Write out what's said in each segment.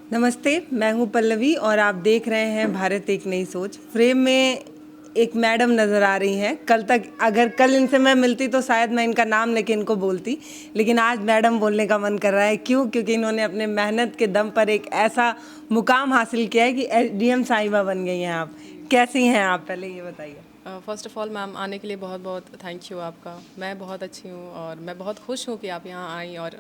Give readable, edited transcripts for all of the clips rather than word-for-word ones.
नमस्ते, मैं हूँ पल्लवी और आप देख रहे हैं भारत एक नई सोच। फ्रेम में एक मैडम नज़र आ रही हैं। अगर कल इनसे मैं मिलती तो शायद मैं इनका नाम लेके इनको बोलती, लेकिन आज मैडम बोलने का मन कर रहा है। क्यों? क्योंकि इन्होंने अपने मेहनत के दम पर एक ऐसा मुकाम हासिल किया है कि एसडीएम साहिबा बन गई हैं आप। कैसी हैं आप, पहले ये बताइए। फ़र्स्ट ऑफ़ ऑल मैम, आने के लिए बहुत बहुत थैंक यू आपका। मैं बहुत अच्छी हूँ और मैं बहुत खुश हूँ कि आप यहाँ आई। और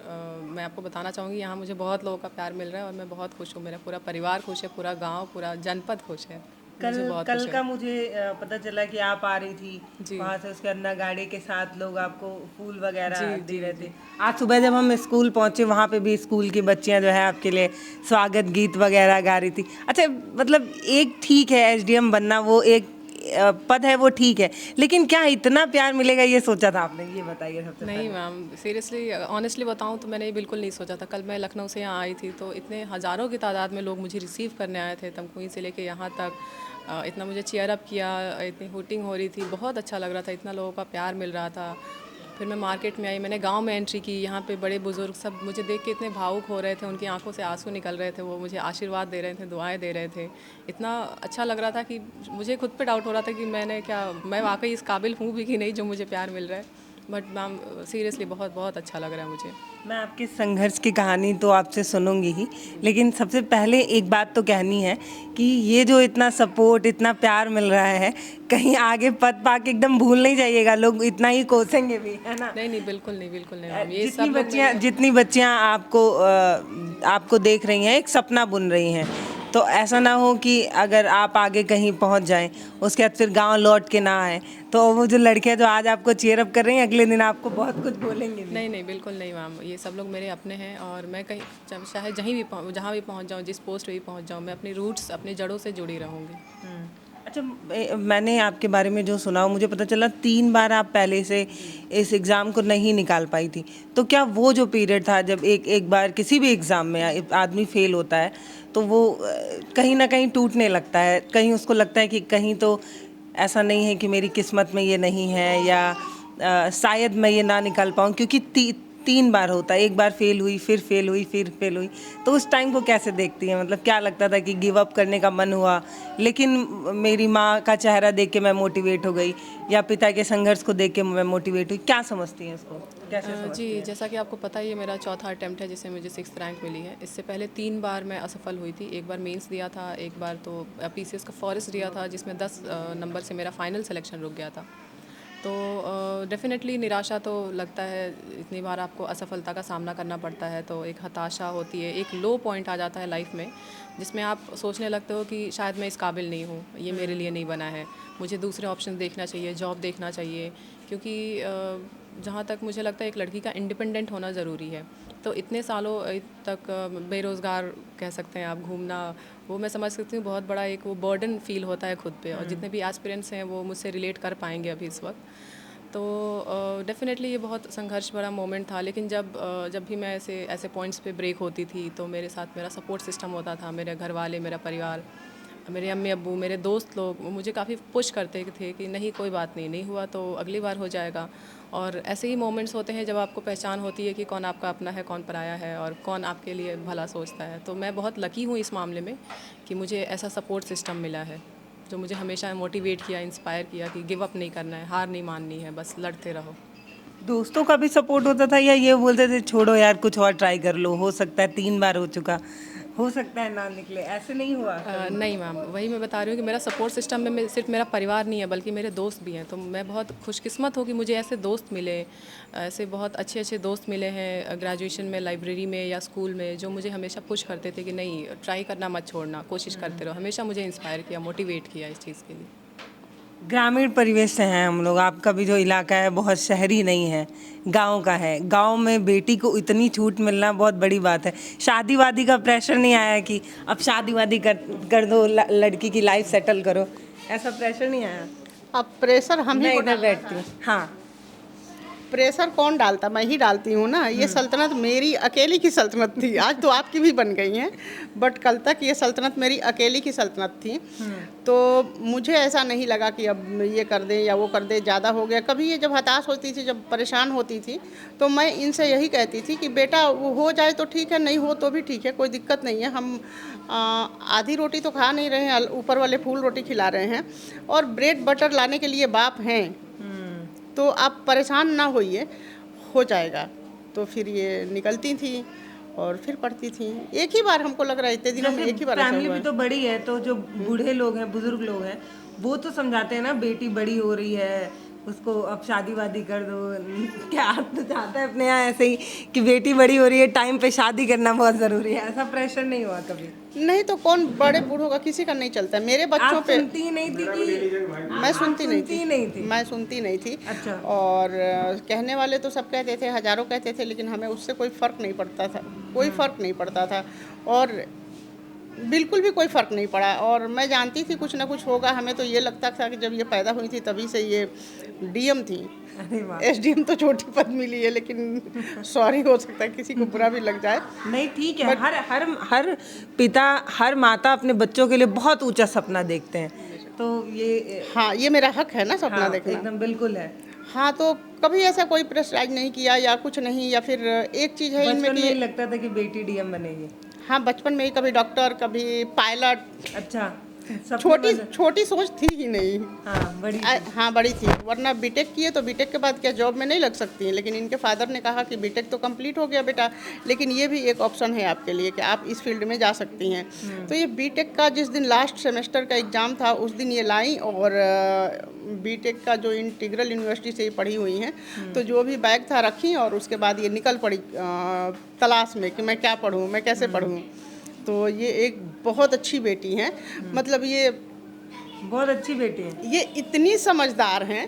मैं आपको बताना चाहूँगी, यहाँ मुझे बहुत लोगों का प्यार मिल रहा है और मैं बहुत खुश हूँ। मेरा पूरा परिवार खुश है, पूरा गांव, पूरा जनपद खुश है। मुझे कल बहुत कल खुश है। का मुझे पता चला कि आप आ रही थी जी वहाँ से, उसके अंदर गाड़ी के साथ लोग आपको फूल वगैरह जी दे जी रहे जी। थे। आज सुबह जब हम स्कूल पहुँचे, वहाँ पे भी स्कूल की बच्चियाँ जो है आपके लिए स्वागत गीत वगैरह गा रही थी। अच्छा, मतलब एक ठीक है एसडीएम बनना, वो एक पद है, वो ठीक है, लेकिन क्या इतना प्यार मिलेगा ये सोचा था आपने? ये बताइए सबसे नहीं पहले। मैम, सीरियसली ऑनेस्टली बताऊँ तो मैंने ये बिल्कुल नहीं सोचा था। कल मैं लखनऊ से यहाँ आई थी तो इतने हज़ारों की तादाद में लोग मुझे रिसीव करने आए थे, तमकुही से लेके यहाँ तक। इतना मुझे चीयर अप किया, इतनी हूटिंग हो रही थी, बहुत अच्छा लग रहा था, इतना लोगों का प्यार मिल रहा था। फिर मैं मार्केट में आई, मैंने गांव में एंट्री की। यहाँ पे बड़े बुजुर्ग सब मुझे देख के इतने भावुक हो रहे थे, उनकी आंखों से आंसू निकल रहे थे, वो मुझे आशीर्वाद दे रहे थे, दुआएं दे रहे थे। इतना अच्छा लग रहा था कि मुझे खुद पे डाउट हो रहा था कि मैं वाकई इस काबिल हूँ भी कि नहीं जो मुझे प्यार मिल रहा है। बट मैम सीरियसली बहुत बहुत अच्छा लग रहा है मुझे। मैं आपके संघर्ष की कहानी तो आपसे सुनूंगी ही, लेकिन सबसे पहले एक बात तो कहनी है कि ये जो इतना सपोर्ट, इतना प्यार मिल रहा है, कहीं आगे पद पाके एकदम भूल नहीं जाइएगा, लोग इतना ही कोसेंगे भी, है ना? नहीं नहीं, बिल्कुल नहीं मैम, ये सब लोग जितनी बच्चियां आपको देख रही हैं, एक सपना बुन रही हैं, तो ऐसा ना हो कि अगर आप आगे कहीं पहुंच जाएं, उसके बाद फिर गांव लौट के ना आए, तो वो जो लड़कियां जो आज आपको चीयर अप कर रही हैं, अगले दिन आपको बहुत कुछ बोलेंगे भी। नहीं नहीं, बिल्कुल नहीं मैम, ये सब लोग मेरे अपने हैं और मैं कहीं चाहे जहाँ भी पहुँच जाऊँ, जिस पोस्ट पे भी पहुँच जाऊँ, मैं अपनी रूट्स, अपनी जड़ों से जुड़ी रहूँगी। अच्छा, मैंने आपके बारे में जो सुना, मुझे पता चला 3 बार आप पहले से इस एग्ज़ाम को नहीं निकाल पाई थी। तो क्या वो जो पीरियड था जब एक एक बार किसी भी एग्ज़ाम में आदमी फेल होता है, तो वो कहीं ना कहीं टूटने लगता है, कहीं उसको लगता है कि कहीं तो ऐसा नहीं है कि मेरी किस्मत में ये नहीं है, या शायद मैं ये ना निकाल पाऊँ, क्योंकि 3 बार होता है, एक बार फेल हुई, फिर फेल हुई, फिर फेल हुई। तो उस टाइम को कैसे देखती हैं? मतलब क्या लगता था कि गिव अप करने का मन हुआ, लेकिन मेरी माँ का चेहरा देख के मैं मोटिवेट हो गई, या पिता के संघर्ष को देख के मैं मोटिवेट हुई? क्या समझती हैं इसको, कैसे समझती जी, हैं? जैसा कि आपको पता ही है, मेरा चौथा अटेम्प्ट है जिसमें मुझे 6th रैंक मिली है। इससे पहले 3 बार मैं असफल हुई थी। एक बार मेंस दिया था, एक बार तो पीसीएस का फॉरेस्ट दिया था जिसमें 10 नंबर से मेरा फाइनल सिलेक्शन रुक गया था। तो डेफ़िनेटली निराशा तो लगता है, इतनी बार आपको असफलता का सामना करना पड़ता है तो एक हताशा होती है, एक लो पॉइंट आ जाता है लाइफ में, जिसमें आप सोचने लगते हो कि शायद मैं इस काबिल नहीं हूँ, ये मेरे लिए नहीं बना है, मुझे दूसरे ऑप्शन देखना चाहिए, जॉब देखना चाहिए। क्योंकि जहाँ तक मुझे लगता है एक लड़की का इंडिपेंडेंट होना ज़रूरी है। तो इतने सालों तक बेरोज़गार कह सकते हैं आप घूमना, वो मैं समझ सकती हूँ बहुत बड़ा एक वो बर्डन फील होता है खुद पे। और जितने भी एस्पिरेंट्स हैं वो मुझसे रिलेट कर पाएंगे अभी इस वक्त। तो डेफ़िनेटली ये बहुत संघर्ष भरा मोमेंट था। लेकिन जब भी मैं ऐसे ऐसे पॉइंट्स पे ब्रेक होती थी तो मेरे साथ मेरा सपोर्ट सिस्टम होता था, मेरे घर वाले, मेरा परिवार, मेरे अम्मी अब्बू, मेरे दोस्त लोग, वो मुझे काफ़ी पुश करते थे कि नहीं कोई बात नहीं, नहीं हुआ तो अगली बार हो जाएगा। और ऐसे ही मोमेंट्स होते हैं जब आपको पहचान होती है कि कौन आपका अपना है, कौन पराया है और कौन आपके लिए भला सोचता है। तो मैं बहुत लकी हूँ इस मामले में कि मुझे ऐसा सपोर्ट सिस्टम मिला है जो मुझे हमेशा मोटिवेट किया, इंस्पायर किया कि गिव अप नहीं करना है, हार नहीं माननी है, बस लड़ते रहो। दोस्तों का भी सपोर्ट होता था, या ये बोलते थे छोड़ो यार, कुछ और ट्राई कर लो, हो सकता है 3 बार हो चुका, हो सकता है ना निकले? ऐसे नहीं हुआ कभी? नहीं मैम, वही मैं बता रही हूँ कि मेरा सपोर्ट सिस्टम में सिर्फ मेरा परिवार नहीं है बल्कि मेरे दोस्त भी हैं। तो मैं बहुत खुशकिस्मत हूँ कि मुझे ऐसे दोस्त मिले, ऐसे बहुत अच्छे अच्छे दोस्त मिले हैं ग्रेजुएशन में, लाइब्रेरी में या स्कूल में, जो मुझे हमेशा पुश करते थे कि नहीं ट्राई करना मत छोड़ना, कोशिश करते रहो। हमेशा मुझे इंस्पायर किया, मोटिवेट किया इस चीज़ के लिए। ग्रामीण परिवेश से हैं हम लोग, आपका भी जो इलाका है बहुत शहरी नहीं है, गांव का है। गांव में बेटी को इतनी छूट मिलना बहुत बड़ी बात है। शादी वादी का प्रेशर नहीं आया कि अब शादी वादी कर दो, लड़की की लाइफ सेटल करो, ऐसा प्रेशर नहीं आया? अब प्रेशर हम ही मैं को इधर डालना बैठती था। हूँ। हाँ, प्रेशर कौन डालता, मैं ही डालती हूँ ना। ये सल्तनत मेरी अकेली की सल्तनत थी, आज तो आपकी भी बन गई हैं, बट कल तक ये सल्तनत मेरी अकेली की सल्तनत थी। तो मुझे ऐसा नहीं लगा कि अब ये कर दें या वो कर दें, ज़्यादा हो गया। कभी ये जब हताश होती थी, जब परेशान होती थी, तो मैं इनसे यही कहती थी कि बेटा वो हो जाए तो ठीक है, नहीं हो तो भी ठीक है, कोई दिक्कत नहीं है। हम आधी रोटी तो खा नहीं रहे हैं, ऊपर वाले फूल रोटी खिला रहे हैं, और ब्रेड बटर लाने के लिए बाप हैं, तो आप परेशान ना होइए, हो जाएगा। तो फिर ये निकलती थी और फिर पढ़ती थी। एक ही बार हमको लग रहा है इतने दिनों में एक ही बार ऐसा फैमिली हुआ भी है। तो बड़ी है, तो जो बूढ़े लोग हैं, बुजुर्ग लोग हैं, वो तो समझाते हैं ना, बेटी बड़ी हो रही है, उसको अब शादी वादी कर दो। क्या आप तो चाहता है अपने यहाँ ऐसे ही कि बेटी बड़ी हो रही है, टाइम पे शादी करना बहुत ज़रूरी है, ऐसा प्रेशर नहीं हुआ कभी? नहीं तो कौन बड़े बूढ़ों का किसी का नहीं चलता। मेरे बच्चों आप पे सुनती ही नहीं थी कि मैं सुनती नहीं थी, नहीं थी? मैं सुनती नहीं थी। अच्छा। और कहने वाले तो सब कहते थे, हजारों कहते थे, लेकिन हमें उससे कोई फ़र्क नहीं पड़ता था, कोई फ़र्क नहीं पड़ता था, और बिल्कुल भी कोई फ़र्क नहीं पड़ा। और मैं जानती थी कुछ ना कुछ होगा। हमें तो ये लगता था कि जब ये पैदा हुई थी तभी से ये डीएम थी। अरे वाह। एसडीएम तो छोटी पद मिली है, लेकिन सॉरी, हो सकता है किसी को बुरा भी लग जाए। नहीं ठीक है, हर पिता, हर माता अपने बच्चों के लिए बहुत ऊंचा सपना देखते हैं, तो ये हाँ, ये मेरा हक है ना सपना हाँ, देखना। एकदम बिल्कुल है। हाँ, तो कभी ऐसा कोई प्रेशराइज नहीं किया या कुछ नहीं। या फिर एक चीज़ है इनमें बचपन में कि ही लगता था कि बेटी डीएम बनेगी? हाँ, बचपन में ही कभी डॉक्टर, कभी पायलट। अच्छा, सपने छोटी बन- छोटी सोच थी ही नहीं। हाँ बड़ी हाँ, बड़ी थी। वरना बीटेक किए तो बीटेक के बाद क्या जॉब में नहीं लग सकती हैं, लेकिन इनके फादर ने कहा कि बीटेक तो कंप्लीट हो गया बेटा, लेकिन ये भी एक ऑप्शन है आपके लिए कि आप इस फील्ड में जा सकती हैं। तो ये बीटेक का जिस दिन लास्ट सेमेस्टर का एग्ज़ाम था, उस दिन ये लाई, और बीटेक का जो इंटीग्रल यूनिवर्सिटी से ही पढ़ी हुई हैं, तो जो भी बैग था रखी, और उसके बाद ये निकल पड़ी तलाश में कि मैं क्या पढ़ूँ, मैं कैसे पढ़ूँ। तो ये एक बहुत अच्छी बेटी हैं, मतलब ये बहुत अच्छी बेटी है। ये इतनी समझदार हैं,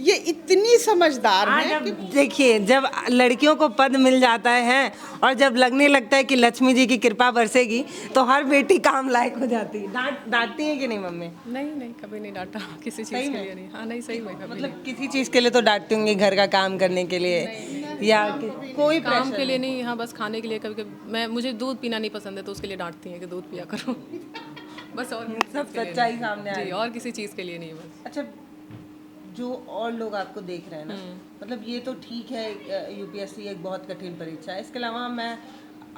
ये इतनी समझदार आज हैं अब कि देखिए, जब लड़कियों को पद मिल जाता है और जब लगने लगता है कि लक्ष्मी जी की कृपा बरसेगी, तो हर बेटी काम लायक हो जाती है। डांटती है कि नहीं मम्मी? नहीं नहीं, कभी नहीं डांटा किसी सही चीज़ के में? लिए नहीं। हाँ नहीं, सही में कभी मतलब किसी चीज़ के लिए तो डांटती होंगी, घर का काम करने के लिए या कोई नहीं। काम pressure के लिए नहीं, हाँ बस खाने के लिए। कभी कभी मुझे दूध पीना नहीं पसंद है, तो उसके लिए डांटती हैं कि दूध पिया करो। बस, और किसी सब चीज़ के लिए सच्चाई नहीं। सामने आ जी, रही। और किसी चीज़ के लिए नहीं बस। अच्छा, जो और लोग आपको देख रहे हैं ना, मतलब ये तो ठीक है, यूपीएससी एक बहुत कठिन परीक्षा है, इसके अलावा मैं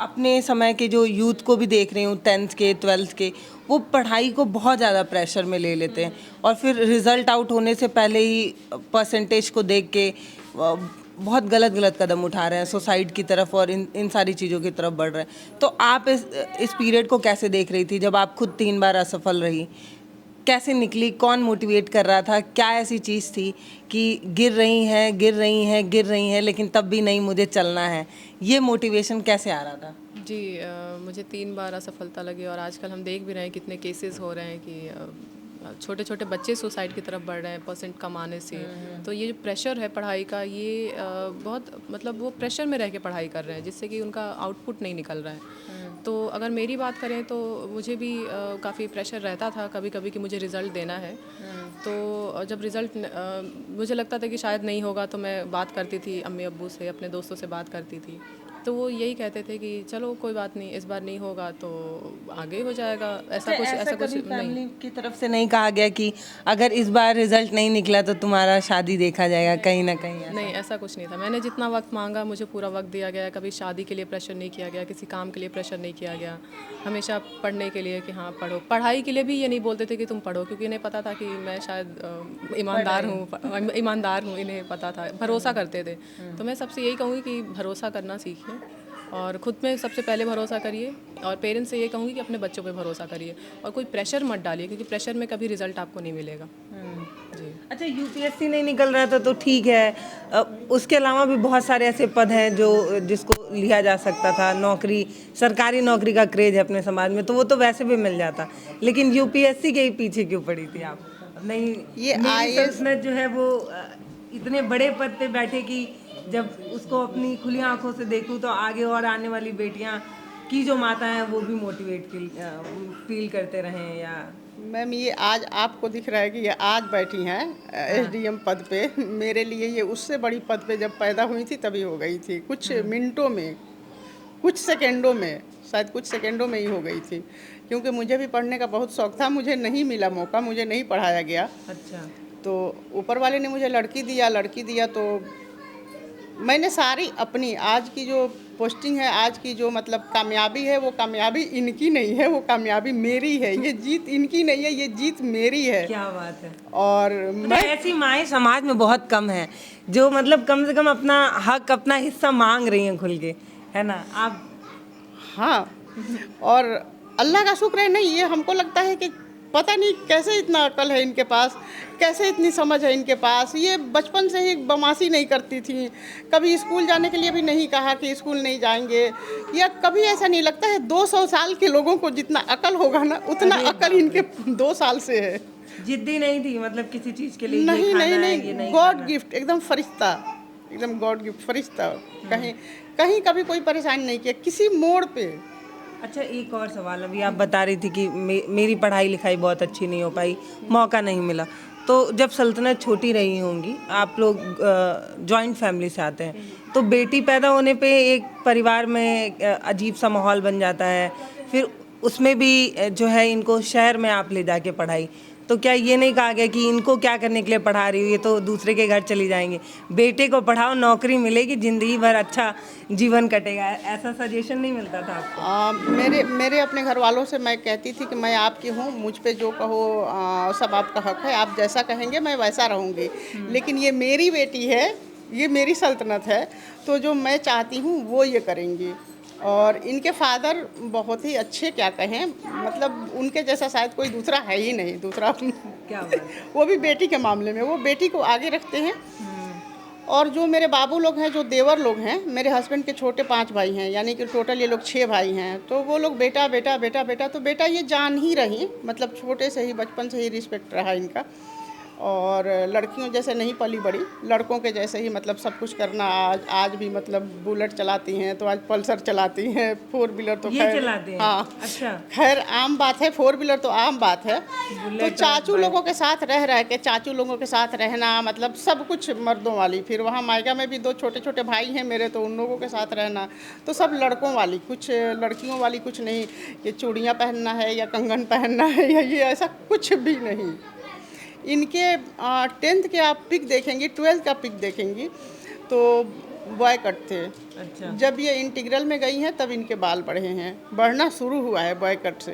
अपने समय के जो यूथ को भी देख रही हूँ, 10th के 12th के, वो पढ़ाई को बहुत ज़्यादा प्रेशर में ले लेते हैं, और फिर रिज़ल्ट आउट होने से पहले ही परसेंटेज को देख के बहुत गलत गलत कदम उठा रहे हैं सुसाइड की तरफ, और इन सारी चीज़ों की तरफ बढ़ रहे हैं। तो आप इस पीरियड को कैसे देख रही थी, जब आप खुद 3 बार असफल रही? कैसे निकली? कौन मोटिवेट कर रहा था? क्या ऐसी चीज़ थी कि गिर रही हैं, गिर रही हैं, गिर रही हैं, लेकिन तब भी नहीं, मुझे चलना है? ये मोटिवेशन कैसे आ रहा था? जी, मुझे 3 बार असफलता लगी, और आजकल हम देख भी रहे हैं कितने केसेस हो रहे हैं कि छोटे छोटे बच्चे सुसाइड की तरफ बढ़ रहे हैं परसेंट कम आने से। तो ये जो प्रेशर है पढ़ाई का, ये बहुत, मतलब वो प्रेशर में रह के पढ़ाई कर रहे हैं, जिससे कि उनका आउटपुट नहीं निकल रहा है। तो अगर मेरी बात करें तो मुझे भी काफ़ी प्रेशर रहता था कभी कभी कि मुझे रिज़ल्ट देना है। तो जब रिज़ल्ट मुझे लगता था कि शायद नहीं होगा, तो मैं बात करती थी अम्मी अब्बू से, अपने दोस्तों से बात करती थी, तो वो यही कहते थे कि चलो कोई बात नहीं, इस बार नहीं होगा तो आगे हो जाएगा। ऐसा कुछ नहीं। फैमिली की तरफ से नहीं कहा गया कि अगर इस बार रिजल्ट नहीं निकला तो तुम्हारा शादी देखा जाएगा कहीं ना कहीं? नहीं, ऐसा कुछ नहीं था। मैंने जितना वक्त मांगा मुझे पूरा वक्त दिया गया। कभी शादी के लिए प्रेशर नहीं किया गया, किसी काम के लिए प्रेशर नहीं किया गया। हमेशा पढ़ने के लिए कि हाँ पढ़ो। पढ़ाई के लिए भी ये नहीं बोलते थे कि तुम पढ़ो, क्योंकि इन्हें पता था कि मैं शायद ईमानदार हूँ, इन्हें पता था, भरोसा करते थे। तो मैं सबसे यही कहूँगी कि भरोसा करना सीखिए, और ख़ुद में सबसे पहले भरोसा करिए, और पेरेंट्स से ये कहूँगी कि अपने बच्चों पे भरोसा करिए, और कोई प्रेशर मत डालिए, क्योंकि प्रेशर में कभी रिजल्ट आपको नहीं मिलेगा। जी। अच्छा, यूपीएससी नहीं निकल रहा था तो ठीक है, उसके अलावा भी बहुत सारे ऐसे पद हैं जिसको लिया जा सकता था। नौकरी, सरकारी नौकरी का क्रेज है अपने समाज में, तो वो तो वैसे भी मिल जाता, लेकिन यूपीएससी के ही पीछे क्यों पड़ी थी आप? नहीं, ये मेरी सल्तनत जो है वो इतने बड़े पद पे बैठे कि जब उसको अपनी खुली आंखों से देखूं तो आगे और आने वाली बेटियां कि जो माता है वो भी मोटिवेट फील करते रहें या मैम ये आज आपको दिख रहा है कि ये आज बैठी हैं एसडीएम पद पे। मेरे लिए ये उससे बड़ी पद पे जब पैदा हुई थी तभी हो गई थी, कुछ मिनटों में, कुछ सेकंडों में, शायद कुछ सेकंडों में ही हो गई थी। क्योंकि मुझे भी पढ़ने का बहुत शौक था, मुझे नहीं मिला मौका, मुझे नहीं पढ़ाया गया। अच्छा तो ऊपर वाले ने मुझे लड़की दिया तो मैंने सारी अपनी आज की जो पोस्टिंग है, आज की जो मतलब कामयाबी है, वो कामयाबी इनकी नहीं है, वो कामयाबी मेरी है। ये जीत इनकी नहीं है, ये जीत मेरी है। क्या बात है। और मैं ऐसी माएँ समाज में बहुत कम हैं जो मतलब कम से कम अपना हक अपना हिस्सा मांग रही हैं खुल के, है ना आप। हाँ, और अल्लाह का शुक्र है। नहीं, ये हमको लगता है कि पता नहीं कैसे इतना अकल है इनके पास, कैसे इतनी समझ है इनके पास। ये बचपन से ही बदमाशी नहीं करती थी, कभी स्कूल जाने के लिए भी नहीं कहा कि स्कूल नहीं जाएंगे, या कभी ऐसा नहीं लगता है। 200 साल के लोगों को जितना अकल होगा ना, उतना अकल इनके 2 साल से है। जिद्दी नहीं थी मतलब किसी चीज के लिए ये नहीं खाना नहीं है, ये नहीं, नहीं गॉड खाना। गिफ्ट, एकदम फरिश्ता, एकदम गॉड गिफ्ट फरिश्ता। कहीं कहीं कभी कोई परेशानी नहीं किया किसी मोड़ पे। अच्छा एक और सवाल, अभी आप बता रही थी कि मेरी पढ़ाई लिखाई बहुत अच्छी नहीं हो पाई, मौका नहीं मिला। तो जब सल्तनत छोटी रही होंगी, आप लोग जॉइंट फैमिली से आते हैं, तो बेटी पैदा होने पे एक परिवार में एक, अजीब सा माहौल बन जाता है। फिर उसमें भी जो है इनको शहर में आप ले जाके पढ़ाई, तो क्या ये नहीं कहा गया कि इनको क्या करने के लिए पढ़ा रही हो, ये तो दूसरे के घर चली जाएंगे, बेटे को पढ़ाओ, नौकरी मिलेगी, ज़िंदगी भर अच्छा जीवन कटेगा, ऐसा सजेशन नहीं मिलता था आपको? मेरे अपने घर वालों से मैं कहती थी कि मैं आपकी हूँ, मुझ पे जो कहो सब आपका हक है, आप जैसा कहेंगे मैं वैसा रहूँगी। लेकिन ये मेरी बेटी है, ये मेरी सल्तनत है, तो जो मैं चाहती हूँ वो ये करेंगी। और इनके फादर बहुत ही अच्छे, क्या कहें, मतलब उनके जैसा शायद कोई दूसरा है ही नहीं, दूसरा क्या बात है। वो भी बेटी के मामले में, वो बेटी को आगे रखते हैं। और जो मेरे बाबू लोग हैं, जो देवर लोग हैं, मेरे हस्बैंड के छोटे 5 भाई हैं, यानी कि टोटल ये लोग 6 भाई हैं। तो वो लोग बेटा बेटा बेटा बेटा, तो बेटा ये जान ही रही, मतलब छोटे से ही, बचपन से ही रिस्पेक्ट रहा इनका। और लड़कियों जैसे नहीं पली बड़ी, लड़कों के जैसे ही मतलब सब कुछ करना। आज भी मतलब बुलेट चलाती हैं तो आज पल्सर चलाती हैं, 4 व्हीलर तो ये खैर, चलाते हैं? हाँ अच्छा। खैर आम बात है, 4 व्हीलर तो आम बात है। तो बुलेट चाचू लोगों के साथ रह के, चाचू लोगों के साथ रहना, मतलब सब कुछ मर्दों वाली। फिर वहाँ मायका में भी 2 छोटे छोटे भाई हैं मेरे, तो उन लोगों के साथ रहना, तो सब लड़कों वाली, कुछ लड़कियों वाली कुछ नहीं, ये चूड़ियाँ पहनना है या कंगन पहनना है या ये ऐसा कुछ भी नहीं। इनके 10th के आप पिक देखेंगी, 12th का पिक देखेंगी, तो बॉय कट थे। अच्छा। जब ये इंटीग्रल में गई हैं तब इनके बाल बढ़े हैं, बढ़ना शुरू हुआ है बॉय कट से।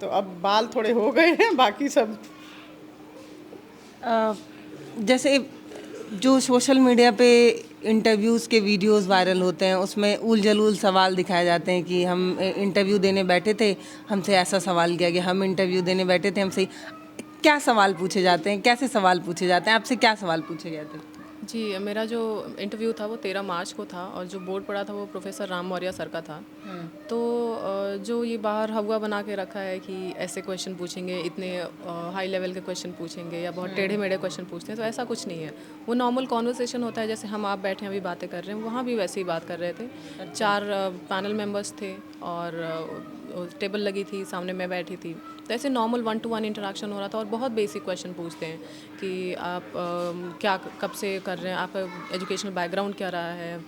तो अब बाल थोड़े हो गए हैं, बाकी सब जैसे जो सोशल मीडिया पे इंटरव्यूज़ के वीडियोस वायरल होते हैं, उसमें उल जलूल सवाल दिखाए जाते हैं कि हम इंटरव्यू देने बैठे थे, हमसे ऐसा सवाल किया गया, हम इंटरव्यू देने बैठे थे, हमसे क्या सवाल पूछे जाते हैं, कैसे सवाल पूछे जाते हैं, आपसे क्या सवाल पूछे गए थे? जी, मेरा जो इंटरव्यू था वो 13 मार्च को था, और जो बोर्ड पड़ा था वो प्रोफेसर राम मौर्य सर का था। तो जो ये बाहर हवा बना के रखा है कि ऐसे क्वेश्चन पूछेंगे, इतने हाई लेवल के क्वेश्चन पूछेंगे या बहुत टेढ़े मेढ़े क्वेश्चन पूछते हैं, तो ऐसा कुछ नहीं है। वो नॉर्मल कॉन्वर्सेशन होता है, जैसे हम आप बैठे हैं अभी बातें कर रहे हैं, वहाँ भी वैसे ही बात कर रहे थे। 4 पैनल मेंबर्स थे और टेबल लगी थी, सामने मैं बैठी थी, तो ऐसे नॉर्मल 1 to 1 इंटरेक्शन हो रहा था। और बहुत बेसिक क्वेश्चन पूछते हैं कि आप क्या कब से कर रहे हैं, आपका एजुकेशनल बैकग्राउंड क्या रहा है,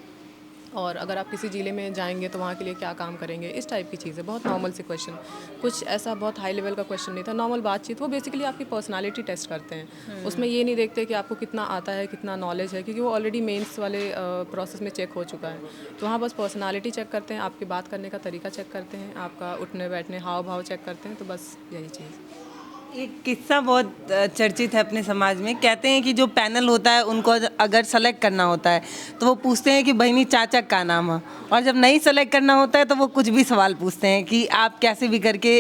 और अगर आप किसी ज़िले में जाएंगे तो वहाँ के लिए क्या काम करेंगे, इस टाइप की चीज़ें, बहुत नॉर्मल से क्वेश्चन, कुछ ऐसा बहुत हाई लेवल का क्वेश्चन नहीं था, नॉर्मल बातचीत। वो बेसिकली आपकी पर्सनालिटी टेस्ट करते हैं, उसमें ये नहीं देखते कि आपको कितना आता है, कितना नॉलेज है, क्योंकि वो ऑलरेडी मेंस वाले प्रोसेस में चेक हो चुका है। तो वहाँ बस पर्सनालिटी चेक करते हैं, आपकी बात करने का तरीका चेक करते हैं, आपका उठने बैठने हाव भाव चेक करते हैं, तो बस यही चीज़। एक किस्सा बहुत चर्चित है अपने समाज में, कहते हैं कि जो पैनल होता है उनको अगर सेलेक्ट करना होता है तो वो पूछते हैं कि बहनी चाचा का नाम है, और जब नहीं सेलेक्ट करना होता है तो वो कुछ भी सवाल पूछते हैं कि आप कैसे भी करके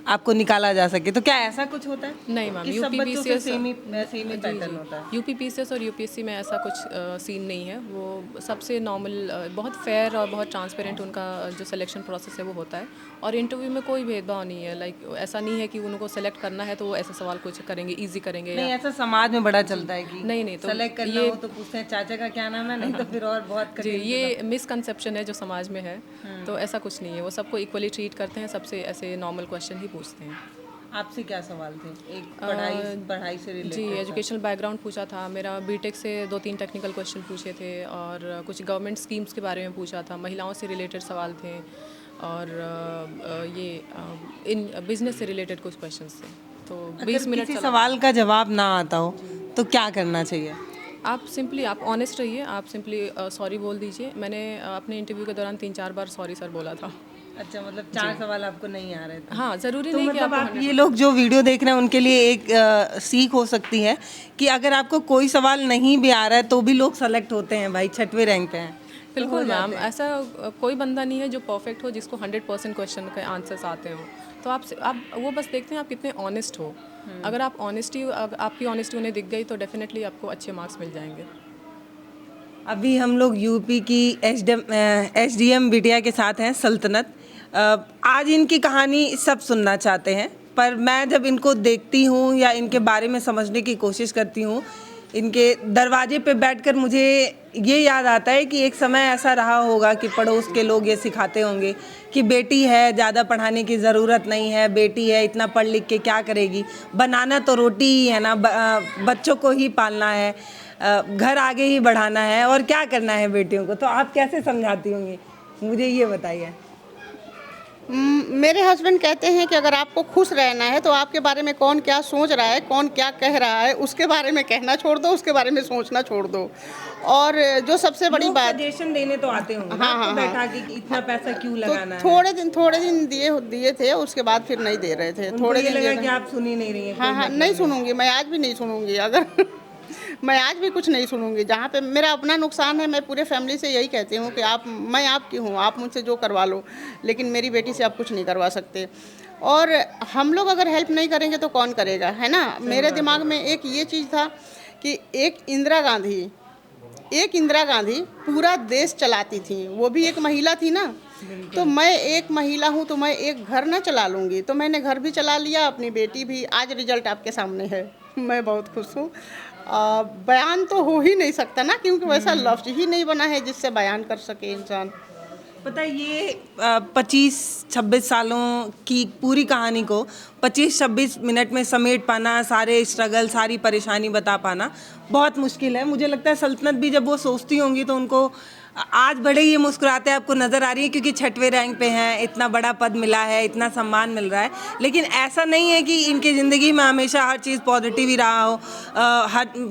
आपको निकाला जा सके। तो क्या ऐसा कुछ होता है? नहीं मैम, कि सब बच्चों से सेम ही पैटर्न होता है? यूपीपीसीएस और यूपीएससी में ऐसा कुछ सीन नहीं है। वो सबसे नॉर्मल, बहुत फेयर और बहुत ट्रांसपेरेंट उनका जो सिलेक्शन प्रोसेस है वो होता है। और इंटरव्यू में कोई भेदभाव नहीं है, लाइक ऐसा नहीं है कि उनको सेलेक्ट सेलेक्ट करना है तो वो ऐसे सवाल कुछ करेंगे, इजी करेंगे नहीं, या ऐसा समाज में बड़ा चलता है कि नहीं तो सेलेक्ट करना ये हो तो पूछते हैं चाचा का क्या नाम है, नहीं तो फिर और बहुत जी कठिन। ये मिसकंसेप्शन है जो समाज में है। तो ऐसा कुछ नहीं है, वो सबको इक्वली ट्रीट करते हैं, सबसे ऐसे नॉर्मल क्वेश्चन ही पूछते हैं। आपसे क्या सवाल थे? एक पढ़ाई से जी रिलेटेड। एजुकेशनल बैकग्राउंड पूछा था मेरा, बीटेक से 2-3 टेक्निकल क्वेश्चन पूछे थे और कुछ गवर्नमेंट स्कीम्स के बारे में पूछा था, महिलाओं से रिलेटेड सवाल थे और ये इन बिजनेस से रिलेटेड कुछ क्वेश्चंस थे। तो 20 मिनट किसी सवाल का जवाब ना आता हो तो क्या करना चाहिए? आप सिंपली आप ऑनेस्ट रहिए, आप सिंपली सॉरी बोल दीजिए। मैंने अपने इंटरव्यू के दौरान 3-4 बार सॉरी सर बोला था। अच्छा, मतलब 4 सवाल आपको नहीं आ रहे थे। हाँ, ज़रूरी तो नहीं कि मतलब आपको आप ये लोग जो वीडियो देख रहे हैं उनके लिए एक सीख हो सकती है कि अगर आपको कोई सवाल नहीं भी आ रहा है तो भी लोग सेलेक्ट होते हैं भाई, 6वें रैंक पे हैं। बिल्कुल मैम, ऐसा कोई बंदा नहीं है जो परफेक्ट हो, जिसको 100% क्वेश्चन के आंसर्स आते हो। तो आप वो बस देखते हैं आप कितने ऑनेस्ट हो। अगर आप आपकी ऑनेस्टी उन्हें दिख गई तो डेफिनेटली आपको अच्छे मार्क्स मिल जाएंगे। अभी हम लोग यूपी की एसडीएम बिटिया के साथ हैं, सल्तनत। आज इनकी कहानी सब सुनना चाहते हैं, पर मैं जब इनको देखती हूँ या इनके बारे में समझने की कोशिश करती हूँ, इनके दरवाजे पे बैठकर मुझे ये याद आता है कि एक समय ऐसा रहा होगा कि पड़ोस के लोग ये सिखाते होंगे कि बेटी है, ज़्यादा पढ़ाने की ज़रूरत नहीं है, बेटी है इतना पढ़ लिख के क्या करेगी, बनाना तो रोटी ही है ना, बच्चों को ही पालना है, घर आगे ही बढ़ाना है और क्या करना है बेटियों को। तो आप कैसे समझाती होंगी, मुझे ये बताइए। मेरे हस्बैंड कहते हैं कि अगर आपको खुश रहना है तो आपके बारे में कौन क्या सोच रहा है, कौन क्या कह रहा है, उसके बारे में कहना छोड़ दो, उसके बारे में सोचना छोड़ दो। और जो सबसे बड़ी बात, सजेशन देने तो आते होंगे ना आपको बैठा के कि इतना पैसा क्यों लगाना है। थोड़े दिन दिए थे, उसके बाद फिर नहीं दे रहे थे। थोड़े दिन लगा कि आप सुन ही नहीं रही हैं। हाँ, नहीं सुनूंगी, मैं आज भी नहीं सुनूंगी। अगर मैं आज भी कुछ नहीं सुनूंगी। जहाँ पे मेरा अपना नुकसान है, मैं पूरे फैमिली से यही कहती हूँ कि मैं आपकी हूँ, आप मुझसे जो करवा लो, लेकिन मेरी बेटी से आप कुछ नहीं करवा सकते। और हम लोग अगर हेल्प नहीं करेंगे तो कौन करेगा, है ना। मेरे दिमाग में एक ये चीज़ था कि एक इंदिरा गांधी पूरा देश चलाती थी, वो भी एक महिला थी ना। तो मैं एक महिला हूँ तो मैं एक घर ना चला लूँगी, तो मैंने घर भी चला लिया, अपनी बेटी भी। आज रिजल्ट आपके सामने है, मैं बहुत खुश हूँ। बयान तो हो ही नहीं सकता ना, क्योंकि वैसा लफ्ज़ ही नहीं बना है जिससे बयान कर सके इंसान। पता है ये 25-26 सालों की पूरी कहानी को 25-26 मिनट में समेट पाना, सारे स्ट्रगल, सारी परेशानी बता पाना बहुत मुश्किल है। मुझे लगता है सल्तनत भी जब वो सोचती होंगी तो उनको आज बड़े ये मुस्कुराते आपको नज़र आ रही है क्योंकि 6वें रैंक पे हैं, इतना बड़ा पद मिला है, इतना सम्मान मिल रहा है। लेकिन ऐसा नहीं है कि इनकी ज़िंदगी में हमेशा हर चीज़ पॉजिटिव ही रहा हो।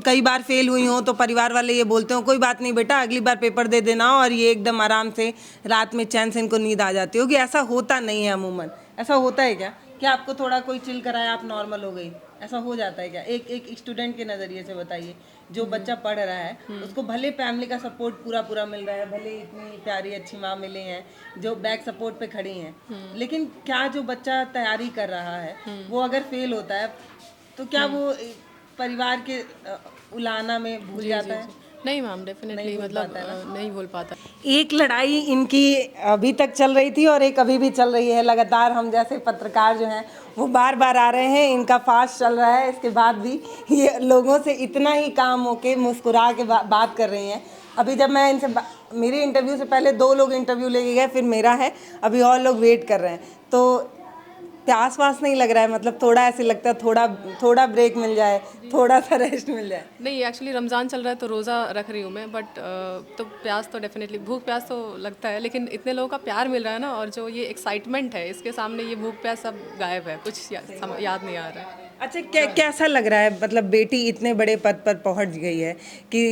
कई बार फेल हुई हो तो परिवार वाले ये बोलते हो कोई बात नहीं बेटा, अगली बार पेपर दे देना, और ये एकदम आराम से रात में चैन से इनको नींद आ जाती होगी। ऐसा होता नहीं है अमूमन। ऐसा होता है क्या आपको थोड़ा कोई चिल कराया आप नॉर्मल हो गई, ऐसा हो जाता है क्या? एक स्टूडेंट के नज़रिए से बताइए, जो बच्चा पढ़ रहा है उसको भले फैमिली का सपोर्ट पूरा मिल रहा है, भले इतनी प्यारी अच्छी माँ मिले हैं जो बैक सपोर्ट पे खड़ी हैं, लेकिन क्या जो बच्चा तैयारी कर रहा है वो अगर फेल होता है तो क्या वो परिवार के उलाना में भूल जाता है? नहीं मैम, डेफिनेटली मतलब नहीं भूल पाता। एक लड़ाई इनकी अभी तक चल रही थी और एक अभी भी चल रही है लगातार। हम जैसे पत्रकार जो हैं वो बार बार आ रहे हैं, इनका फास्ट चल रहा है, इसके बाद भी ये लोगों से इतना ही काम होके मुस्कुरा के बात कर रही हैं। अभी जब मैं इनसे मेरे इंटरव्यू से पहले 2 लोग इंटरव्यू लेके गए, फिर मेरा है, अभी और लोग वेट कर रहे हैं। तो प्यास वास नहीं लग रहा है? मतलब थोड़ा ऐसे लगता है थोड़ा ब्रेक मिल जाए, थोड़ा सा रेस्ट मिल जाए। नहीं, एक्चुअली रमज़ान चल रहा है तो रोज़ा रख रही हूँ मैं, बट तो प्यास तो डेफिनेटली, भूख प्यास तो लगता है, लेकिन इतने लोगों का प्यार मिल रहा है ना, और जो ये एक्साइटमेंट है इसके सामने ये भूख प्यास सब गायब है, कुछ याद नहीं आ रहा है। अच्छा, कैसा लग रहा है? मतलब बेटी इतने बड़े पद पर पहुंच गई है कि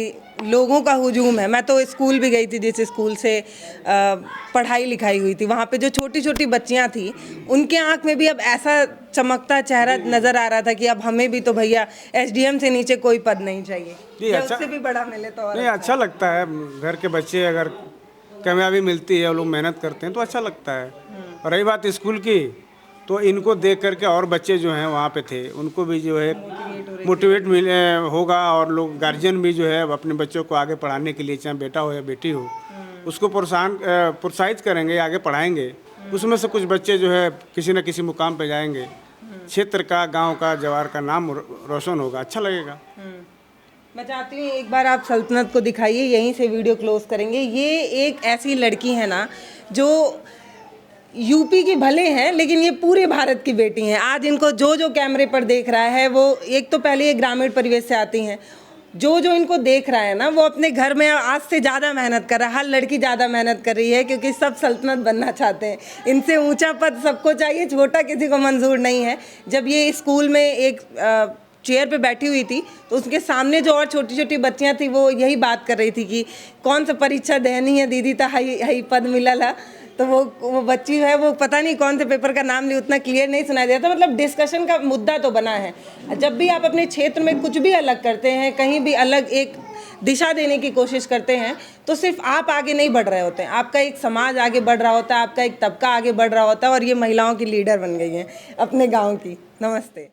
लोगों का हुजूम है। मैं तो स्कूल भी गई थी, जिस स्कूल से पढ़ाई लिखाई हुई थी, वहाँ पे जो छोटी छोटी बच्चियाँ थी उनके आंख में भी अब ऐसा चमकता चेहरा नज़र आ रहा था कि अब हमें भी तो भैया एसडीएम से नीचे कोई पद नहीं चाहिए, या उससे भी बड़ा मिले तो और नहीं, अच्छा लगता है। घर के बच्चे अगर कामयाबी मिलती है, वो लोग मेहनत करते हैं तो अच्छा लगता है। और रही बात स्कूल की, तो इनको देख करके और बच्चे जो हैं वहाँ पे थे उनको भी जो है मोटिवेट होगा, और लोग गार्जियन भी जो है अपने बच्चों को आगे पढ़ाने के लिए, चाहे बेटा हो या बेटी हो, उसको प्रोत्साहित करेंगे, आगे पढ़ाएंगे। उसमें से कुछ बच्चे जो है किसी न किसी मुकाम पे जाएंगे। क्षेत्र का, गांव का, जवार का नाम रोशन होगा, अच्छा लगेगा। मैं चाहती हूँ एक बार आप सल्तनत को दिखाइए, यहीं से वीडियो क्लोज करेंगे। ये एक ऐसी लड़की है ना जो यूपी की भले हैं लेकिन ये पूरे भारत की बेटी हैं। आज इनको जो जो कैमरे पर देख रहा है वो एक तो पहले ये ग्रामीण परिवेश से आती हैं, जो जो इनको देख रहा है ना वो अपने घर में आज से ज़्यादा मेहनत कर रहा है। हर लड़की ज़्यादा मेहनत कर रही है क्योंकि सब सल्तनत बनना चाहते हैं। इनसे ऊंचा पद सबको चाहिए, छोटा किसी को मंजूर नहीं है। जब ये स्कूल में एक चेयर पे बैठी हुई थी तो उसके सामने जो और छोटी छोटी बच्चियां थी वो यही बात कर रही थी कि कौन सा परीक्षा देनी है दीदी, तो हई पद मिलल है। तो वो बच्ची है, वो पता नहीं कौन से पेपर का नाम ली, उतना क्लियर नहीं सुनाई देता। मतलब डिस्कशन का मुद्दा तो बना है। जब भी आप अपने क्षेत्र में कुछ भी अलग करते हैं, कहीं भी अलग एक दिशा देने की कोशिश करते हैं, तो सिर्फ आप आगे नहीं बढ़ रहे होते हैं, आपका एक समाज आगे बढ़ रहा होता है, आपका एक तबका आगे बढ़ रहा होता है। और ये महिलाओं की लीडर बन गई हैं अपने गाँव की। नमस्ते।